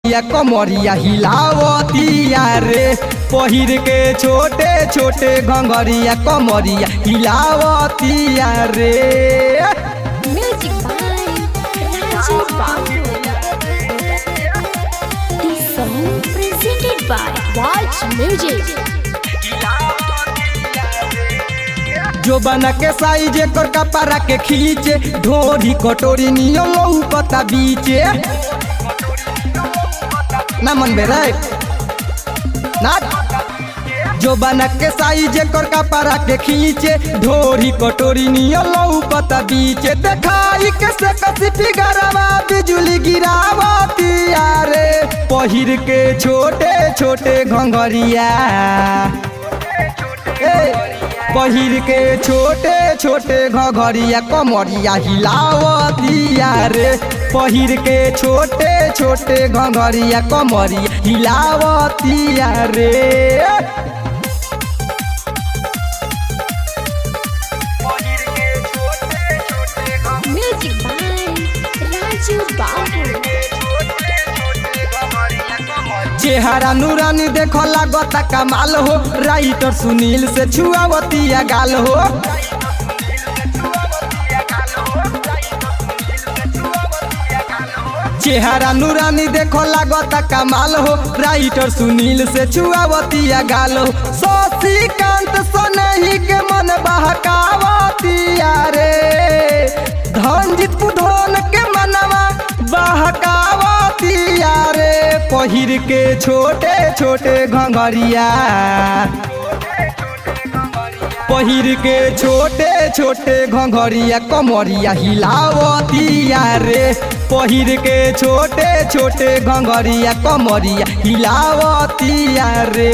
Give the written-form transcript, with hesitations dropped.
घंघरिया कमरिया हिलावतिया रे पहिर के छोटे छोटे घंघरिया कमरिया हिलावतिया रे। Music by Raju Babu. This song presented by Watch Music. जो बना के साइज कर कपड़ा के खींचे ढोरी कटोरी नियो लौकता बीचे ना मन बेरे ना जो बना के साइज कर कपड़ा के खींचे ढोरी कटोरी नियो लौकता बीचे देखाई के से कसी फिगरवा बिजुली गिरावती रे पहिर के छोटे छोटे घंघरिया पहिर के छोटे छोटे घंघरिया कमरिया हिलावतिया रे पहिर के छोटे छोटे घंघरिया कमरिया हिलावतिया रे। Music by Raju Babu. चेहरा नूरानी देखो लागता कमाल हो राइटर सुनील से छुआवतिया गाल हो चेहरा नूरानी देखो लागता कमाल हो राइटर सुनील से छुआवतिया गाल हो शशिकांत सनही के मन बहकावतिया रे धनजीत पुधोन के मनवा बहकावतिया रे पहिर के छोटे छोटे घंघरिया पहिर के छोटे छोटे घंघरिया कमरिया हिलावतिया रे पहिर के छोटे छोटे घंघरिया कमरिया हिलावतिया रे।